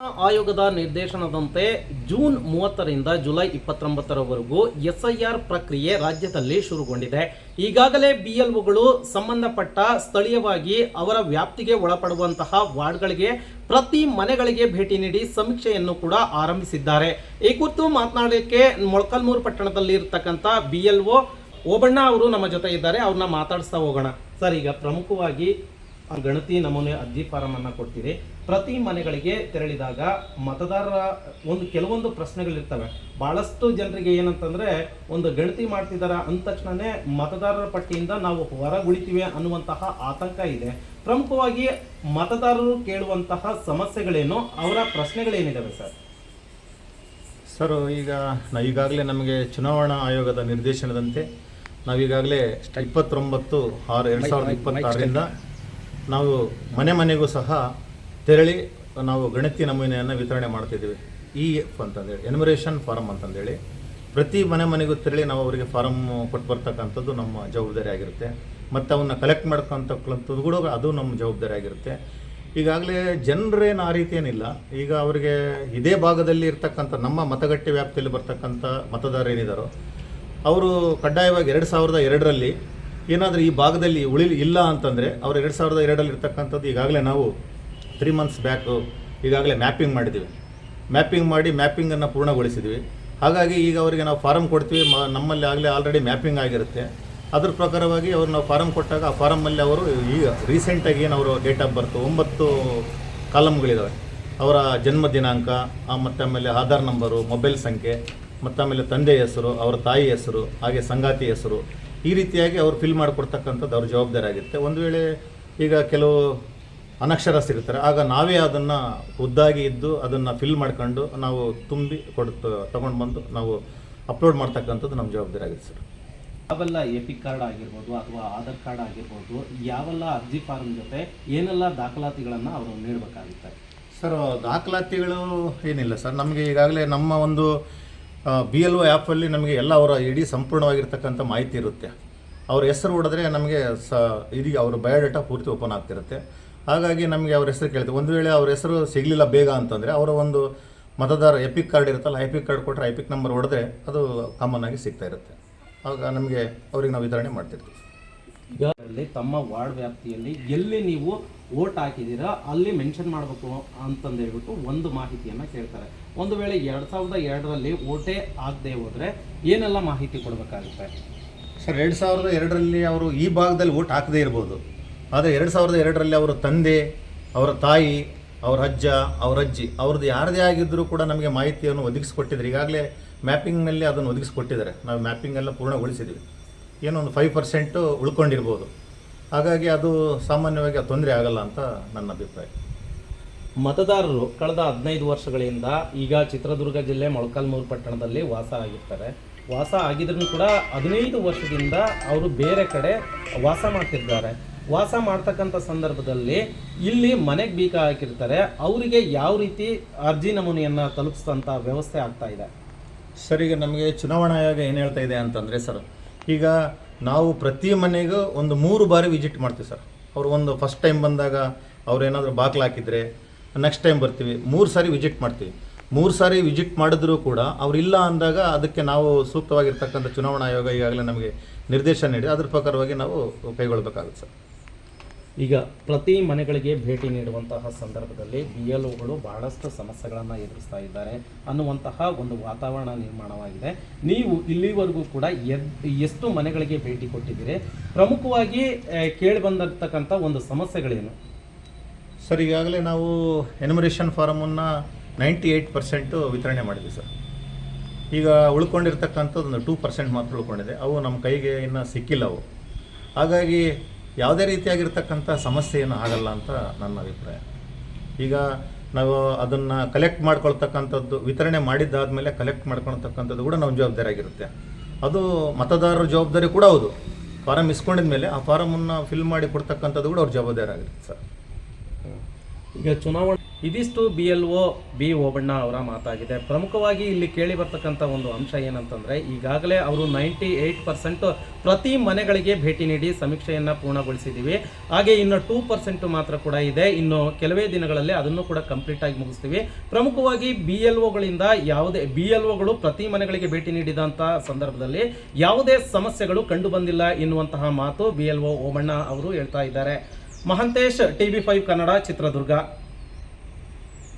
ಆಯೋಗದ ನಿರ್ದೇಶನದಂತೆ June 30ರಿಂದ July 29ರವರೆಗೂ SIR ಪ್ರಕ್ರಿಯೆ ರಾಜ್ಯದಲ್ಲಿ ಶುರುಗೊಂಡಿದೆ. ಈಗಾಗಲೇ ಬಿಎಲ್ಒಗಳು ಸಂಬಂಧಪಟ್ಟ ಸ್ಥಳೀಯವಾಗಿ ಅವರ ವ್ಯಾಪ್ತಿಗೆ ಒಳಪಡುವಂತಹ ವಾರ್ಡ್ಗಳಿಗೆ ಪ್ರತಿ ಮನೆಗಳಿಗೆ ಭೇಟಿ ನೀಡಿ ಸಮೀಕ್ಷೆಯನ್ನು ಕೂಡ ಆರಂಭಿಸಿದ್ದಾರೆ. ಈ ಕುರಿತು ಮಾತನಾಡಲಿಕ್ಕೆ ಮೊಳಕಾಲ್ಮೂರು ಪಟ್ಟಣದಲ್ಲಿ ಇರತಕ್ಕಂಥ ಬಿಎಲ್ಒ ಓಬಣ್ಣ ಅವರು ನಮ್ಮ ಜೊತೆ ಇದ್ದಾರೆ. ಅವ್ರನ್ನ ಮಾತಾಡಿಸ್ತಾ ಹೋಗೋಣ. ಸರ್, ಈಗ ಪ್ರಮುಖವಾಗಿ ಗಣತಿ ನಮೂನೆ ಅರ್ಜಿ ಫಾರಂ ಅನ್ನು ಕೊಡ್ತೀರಿ. ಪ್ರತಿ ಮನೆಗಳಿಗೆ ತೆರಳಿದಾಗ ಮತದಾರರ ಕೆಲವೊಂದು ಪ್ರಶ್ನೆಗಳಿರ್ತವೆ. ಬಹಳಷ್ಟು ಜನರಿಗೆ ಏನಂತಂದ್ರೆ, ಒಂದು ಗಣತಿ ಮಾಡ್ತಿದಾರ ಅಂದ ತಕ್ಷಣನೇ ಮತದಾರರ ಪಟ್ಟಿಯಿಂದ ನಾವು ಹೊರಗುಳಿತೀವಿ ಅನ್ನುವಂತಹ ಆತಂಕ ಇದೆ. ಪ್ರಮುಖವಾಗಿ ಮತದಾರರು ಕೇಳುವಂತಹ ಸಮಸ್ಯೆಗಳೇನು, ಅವರ ಪ್ರಶ್ನೆಗಳೇನಿದಾವೆ ಸರ್? ಈಗಾಗಲೇ ನಮಗೆ ಚುನಾವಣಾ ಆಯೋಗದ ನಿರ್ದೇಶನದಂತೆ ನಾವೀಗಾಗಲೇ 29/6/2026ರಿಂದ ನಾವು ಮನೆಗೂ ಸಹ ತೆರಳಿ ನಾವು ಗಣತಿ ನಮೂನೆಯನ್ನು ವಿತರಣೆ ಮಾಡ್ತಿದ್ದೀವಿ. EF ಅಂತಂದೇಳಿ, ಎನ್ಯುಮರೇಷನ್ ಫಾರಮ್ ಅಂತಂದೇಳಿ ಪ್ರತಿ ಮನೆಗೂ ತೆರಳಿ ನಾವು ಅವರಿಗೆ ಫಾರಮ್ ಕೊಟ್ಟು ಬರ್ತಕ್ಕಂಥದ್ದು ನಮ್ಮ ಜವಾಬ್ದಾರಿ ಆಗಿರುತ್ತೆ. ಮತ್ತು ಅವನ್ನ ಕಲೆಕ್ಟ್ ಮಾಡ್ಕೊತಕ್ಕಂಥದ್ದು ಕೂಡ ಅದು ನಮ್ಮ ಜವಾಬ್ದಾರಿ ಆಗಿರುತ್ತೆ. ಈಗಾಗಲೇ ಜನರೇನು ಆ ರೀತಿ ಏನಿಲ್ಲ. ಈಗ ಅವರಿಗೆ ಇದೇ ಭಾಗದಲ್ಲಿ ಇರ್ತಕ್ಕಂಥ ನಮ್ಮ ಮತಗಟ್ಟೆ ವ್ಯಾಪ್ತಿಯಲ್ಲಿ ಬರ್ತಕ್ಕಂಥ ಮತದಾರರು ಏನಿದ್ದಾರೋ ಅವರು ಕಡ್ಡಾಯವಾಗಿ 2002ರಲ್ಲಿ ಏನಾದರೂ ಈ ಭಾಗದಲ್ಲಿ ಇಲ್ಲ ಅಂತಂದರೆ ಅವರು 2002ರಲ್ಲಿ ಇರ್ತಕ್ಕಂಥದ್ದು ಈಗಾಗಲೇ ನಾವು 3 ಮಂತ್ಸ್ ಬ್ಯಾಕು ಈಗಾಗಲೇ ಮ್ಯಾಪಿಂಗ್ ಮಾಡಿದ್ದೀವಿ. ಮ್ಯಾಪಿಂಗನ್ನು ಪೂರ್ಣಗೊಳಿಸಿದ್ವಿ. ಹಾಗಾಗಿ ಈಗ ಅವರಿಗೆ ನಾವು ಫಾರಮ್ ಕೊಡ್ತೀವಿ. ನಮ್ಮಲ್ಲಿ ಆಲ್ರೆಡಿ ಮ್ಯಾಪಿಂಗ್ ಆಗಿರುತ್ತೆ. ಅದ್ರ ಪ್ರಕಾರವಾಗಿ ಅವ್ರು ನಾವು ಫಾರಮ್ ಕೊಟ್ಟಾಗ ಆ ಫಾರಮಲ್ಲಿ ಅವರು ಈಗ ರೀಸೆಂಟಾಗಿ ಏನು ಅವರು ಡೇಟ್ ಆಫ್ ಬರ್ತ್ 9 ಕಾಲಮ್ಗಳಿದ್ದಾವೆ. ಅವರ ಜನ್ಮ ದಿನಾಂಕ, ಮತ್ತು ಆಮೇಲೆ ಆಧಾರ್ ನಂಬರು, ಮೊಬೈಲ್ ಸಂಖ್ಯೆ, ಮತ್ತು ಆಮೇಲೆ ತಂದೆ ಹೆಸರು, ಅವರ ತಾಯಿ ಹೆಸರು, ಹಾಗೆ ಸಂಗಾತಿ ಹೆಸರು, ಈ ರೀತಿಯಾಗಿ ಅವರು ಫಿಲ್ ಮಾಡಿಕೊಡ್ತಕ್ಕಂಥದ್ದು ಅವ್ರ ಜವಾಬ್ದಾರಿ ಆಗುತ್ತೆ. ಒಂದು ವೇಳೆ ಈಗ ಕೆಲವು ಅನಕ್ಷರಸ್ಥರಿರ್ತಾರೆ, ಆಗ ನಾವೇ ಅದನ್ನು ಖುದ್ದಾಗಿ ಇದ್ದು ಅದನ್ನು ಫಿಲ್ ಮಾಡ್ಕೊಂಡು ನಾವು ತುಂಬಿ ತಗೊಂಡು ಬಂದು ನಾವು ಅಪ್ಲೋಡ್ ಮಾಡ್ತಕ್ಕಂಥದ್ದು ನಮ್ಮ ಜವಾಬ್ದಾರಿ ಆಗುತ್ತೆ ಸರ್. ಯಾವೆಲ್ಲ ಎಪಿಕ್ ಕಾರ್ಡ್ ಆಗಿರ್ಬೋದು ಅಥವಾ ಆಧಾರ್ ಕಾರ್ಡ್ ಆಗಿರ್ಬೋದು, ಯಾವೆಲ್ಲ ಅರ್ಜಿ ಫಾರಂ ಜೊತೆ ಏನೆಲ್ಲ ದಾಖಲಾತಿಗಳನ್ನು ಅವರು ನೀಡಬೇಕಾಗುತ್ತೆ ಸರ್? ದಾಖಲಾತಿಗಳು ಏನಿಲ್ಲ ಸರ್. ನಮಗೆ ಈಗಾಗಲೇ ನಮ್ಮ ಒಂದು BLO ಆ್ಯಪಲ್ಲಿ ನಮಗೆ ಎಲ್ಲ ಅವರ ಇಡೀ ಸಂಪೂರ್ಣವಾಗಿರ್ತಕ್ಕಂಥ ಮಾಹಿತಿ ಇರುತ್ತೆ. ಅವ್ರ ಹೆಸರು ಹೊಡೆದ್ರೆ ನಮಗೆ ಇದೀಗ ಅವರ ಬಯೋಡೇಟಾ ಪೂರ್ತಿ ಓಪನ್ ಆಗ್ತಿರುತ್ತೆ. ಹಾಗಾಗಿ ನಮಗೆ ಅವ್ರ ಹೆಸರು ಕೇಳ್ತೀವಿ. ಒಂದು ವೇಳೆ ಅವ್ರ ಹೆಸರು ಸಿಗಲಿಲ್ಲ ಬೇಗ ಅಂತಂದರೆ ಅವರ ಒಂದು ಮತದಾರ ಎಪಿಕ್ ಕಾರ್ಡ್ ಇರುತ್ತಲ್ಲ, ಎಪಿಕ್ ಕಾರ್ಡ್ ಕೊಟ್ಟರೆ ಎಪಿಕ್ ನಂಬರ್ ಹೊಡೆದ್ರೆ ಅದು ಕಾಮನ್ ಆಗಿ ಸಿಗ್ತಾ ಇರುತ್ತೆ. ಆಗ ನಮಗೆ ಅವ್ರಿಗೆ ನಾವು ವಿತರಣೆ ಮಾಡ್ತಿರ್ತೀವಿ. ಈಗ ತಮ್ಮ ವಾರ್ಡ್ ವ್ಯಾಪ್ತಿಯಲ್ಲಿ ಎಲ್ಲಿ ನೀವು ವೋಟ್ ಹಾಕಿದ್ದೀರಾ ಅಲ್ಲಿ ಮೆನ್ಷನ್ ಮಾಡಬೇಕು ಅಂತಂದೇಳ್ಬಿಟ್ಟು ಒಂದು ಮಾಹಿತಿಯನ್ನು ಕೇಳ್ತಾರೆ. ಒಂದು ವೇಳೆ 2002ರಲ್ಲಿ ವೋಟೇ ಆಗದೆ ಹೋದರೆ ಏನೆಲ್ಲ ಮಾಹಿತಿ ಕೊಡಬೇಕಾಗುತ್ತೆ ಸರ್? 2002ರಲ್ಲಿ ಅವರು ಈ ಭಾಗದಲ್ಲಿ ವೋಟ್ ಹಾಕದೇ ಇರ್ಬೋದು. ಆದರೆ 2002ರಲ್ಲಿ ಅವರ ತಂದೆ, ಅವರ ತಾಯಿ, ಅವರ ಅಜ್ಜ, ಅವರ ಅಜ್ಜಿ, ಅವ್ರದ್ದು ಯಾರದೇ ಆಗಿದ್ದರೂ ಕೂಡ ನಮಗೆ ಮಾಹಿತಿಯನ್ನು ಒದಗಿಸ್ಕೊಟ್ಟಿದ್ದಾರೆ. ಈಗಾಗಲೇ ಮ್ಯಾಪಿಂಗ್ನಲ್ಲಿ ಅದನ್ನು ಒದಗಿಸ್ಕೊಟ್ಟಿದ್ದಾರೆ. ನಾವು ಮ್ಯಾಪಿಂಗ್ ಎಲ್ಲ ಪೂರ್ಣಗೊಳಿಸಿದ್ವಿ. ಏನೋ ಒಂದು 5% ಉಳ್ಕೊಂಡಿರ್ಬೋದು. ಹಾಗಾಗಿ ಅದು ಸಾಮಾನ್ಯವಾಗಿ ತೊಂದರೆ ಆಗಲ್ಲ ಅಂತ ನನ್ನ ಅಭಿಪ್ರಾಯ. ಮತದಾರರು ಕಳೆದ 15 ವರ್ಷಗಳಿಂದ ಈಗ ಚಿತ್ರದುರ್ಗ ಜಿಲ್ಲೆ ಮೊಳಕಾಲ್ಮೂರು ಪಟ್ಟಣದಲ್ಲಿ ವಾಸ ಆಗಿರ್ತಾರೆ. ವಾಸ ಆಗಿದ್ರೂ ಕೂಡ 15 ವರ್ಷದಿಂದ ಅವರು ಬೇರೆ ಕಡೆ ವಾಸ ಮಾಡ್ತಿದ್ದಾರೆ. ವಾಸ ಮಾಡ್ತಕ್ಕಂಥ ಸಂದರ್ಭದಲ್ಲಿ ಇಲ್ಲಿ ಮನೆಗೆ ಬೀಗ ಹಾಕಿರ್ತಾರೆ. ಅವರಿಗೆ ಯಾವ ರೀತಿ ಅರ್ಜಿ ನಮೂನೆಯನ್ನು ತಲುಪಿಸೋಂಥ ವ್ಯವಸ್ಥೆ ಆಗ್ತಾ ಇದೆ ಸರ್? ಈಗ ನಮಗೆ ಚುನಾವಣಾ ಆಯೋಗ ಏನು ಹೇಳ್ತಾ ಇದೆ ಅಂತಂದರೆ ಸರ್, ಈಗ ನಾವು ಪ್ರತಿ ಮನೆಗೂ ಒಂದು 3 ಬಾರಿ ವಿಸಿಟ್ ಮಾಡ್ತೀವಿ ಸರ್. ಅವರು ಒಂದು ಫಸ್ಟ್ ಟೈಮ್ ಬಂದಾಗ ಅವ್ರು ಏನಾದರೂ ಬಾಗಿಲು ಹಾಕಿದರೆ ನೆಕ್ಸ್ಟ್ ಟೈಮ್ ಬರ್ತೀವಿ. 3 ಸಾರಿ ವಿಸಿಟ್ ಮಾಡ್ತೀವಿ. 3 ಸಾರಿ ವಿಸಿಟ್ ಮಾಡಿದ್ರೂ ಕೂಡ ಅವರಿಲ್ಲ ಅಂದಾಗ ಅದಕ್ಕೆ ನಾವು ಸೂಕ್ತವಾಗಿರ್ತಕ್ಕಂಥ ಚುನಾವಣಾ ಆಯೋಗ ಈಗಾಗಲೇ ನಮಗೆ ನಿರ್ದೇಶನ ನೀಡಿ ಅದ್ರ ಪ್ರಕಾರವಾಗಿ ನಾವು ಕೈಗೊಳ್ಳಬೇಕಾಗುತ್ತೆ ಸರ್. ಈಗ ಪ್ರತಿ ಮನೆಗಳಿಗೆ ಭೇಟಿ ನೀಡುವಂತಹ ಸಂದರ್ಭದಲ್ಲಿ BLOಗಳು ಬಹಳಷ್ಟು ಸಮಸ್ಯೆಗಳನ್ನು ಎದುರಿಸ್ತಾ ಇದ್ದಾರೆ ಅನ್ನುವಂತಹ ಒಂದು ವಾತಾವರಣ ನಿರ್ಮಾಣವಾಗಿದೆ. ನೀವು ಇಲ್ಲಿವರೆಗೂ ಕೂಡ ಎಷ್ಟು ಮನೆಗಳಿಗೆ ಭೇಟಿ ಕೊಟ್ಟಿದ್ದೀರಿ? ಪ್ರಮುಖವಾಗಿ ಕೇಳಿ ಬಂದಿರತಕ್ಕಂಥ ಒಂದು ಸಮಸ್ಯೆಗಳೇನು ಸರ್? ಈಗಾಗಲೇ ನಾವು ಎನ್ಯುಮರೇಷನ್ ಫಾರಮನ್ನು 98% ವಿತರಣೆ ಮಾಡಿದ್ವಿ ಸರ್. ಈಗ ಉಳ್ಕೊಂಡಿರ್ತಕ್ಕಂಥದ್ದು ಒಂದು 2% ಮಾತ್ರ ಉಳ್ಕೊಂಡಿದೆ. ಅವು ನಮ್ಮ ಕೈಗೆ ಇನ್ನೂ ಸಿಕ್ಕಿಲ್ಲ ಅವು. ಹಾಗಾಗಿ ಯಾವುದೇ ರೀತಿಯಾಗಿರ್ತಕ್ಕಂಥ ಸಮಸ್ಯೆ ಏನು ಆಗಲ್ಲ ಅಂತ ನನ್ನ ಅಭಿಪ್ರಾಯ. ಈಗ ನಾವು ಅದನ್ನು ಕಲೆಕ್ಟ್ ಮಾಡ್ಕೊಳ್ತಕ್ಕಂಥದ್ದು, ವಿತರಣೆ ಮಾಡಿದ್ದಾದಮೇಲೆ ಕಲೆಕ್ಟ್ ಮಾಡ್ಕೊಳ್ತಕ್ಕಂಥದ್ದು ಕೂಡ ನಮ್ಮ ಜವಾಬ್ದಾರಿ ಆಗಿರುತ್ತೆ. ಅದು ಮತದಾರರ ಜವಾಬ್ದಾರಿ ಕೂಡ ಹೌದು. ಫಾರಮ್ ಇಸ್ಕೊಂಡಿದ ಮೇಲೆ ಆ ಫಾರಮನ್ನು ಫಿಲ್ ಮಾಡಿ ಕೊಡ್ತಕ್ಕಂಥದ್ದು ಕೂಡ ಅವ್ರ ಜವಾಬ್ದಾರಿ ಆಗಿರುತ್ತೆ ಸರ್. ಈಗ ಚುನಾವಣೆ ಇದಿಷ್ಟು BLO ಬಿ ಓಬಣ್ಣ ಅವರ ಮಾತಾಗಿದೆ. ಪ್ರಮುಖವಾಗಿ ಇಲ್ಲಿ ಕೇಳಿ ಬರ್ತಕ್ಕಂಥ ಒಂದು ಅಂಶ ಏನಂತಂದರೆ, ಈಗಾಗಲೇ ಅವರು 98% ಪ್ರತಿ ಮನೆಗಳಿಗೆ ಭೇಟಿ ನೀಡಿ ಸಮೀಕ್ಷೆಯನ್ನು ಪೂರ್ಣಗೊಳಿಸಿದ್ದೀವಿ. ಹಾಗೆ ಇನ್ನು 2% ಮಾತ್ರ ಕೂಡ ಇದೆ. ಇನ್ನು ಕೆಲವೇ ದಿನಗಳಲ್ಲಿ ಅದನ್ನು ಕೂಡ ಕಂಪ್ಲೀಟ್ ಆಗಿ ಮುಗಿಸ್ತೀವಿ. ಪ್ರಮುಖವಾಗಿ BLOಗಳಿಂದ ಯಾವುದೇ BLOಗಳು ಪ್ರತಿ ಮನೆಗಳಿಗೆ ಭೇಟಿ ನೀಡಿದಂಥ ಸಂದರ್ಭದಲ್ಲಿ ಯಾವುದೇ ಸಮಸ್ಯೆಗಳು ಕಂಡು ಬಂದಿಲ್ಲ ಎನ್ನುವಂತಹ ಮಾತು BLO ಓಬಣ್ಣ ಅವರು ಹೇಳ್ತಾ ಇದ್ದಾರೆ. ಮಹಂತೇಶ್, TV5 ಕನ್ನಡ, ಚಿತ್ರದುರ್ಗ.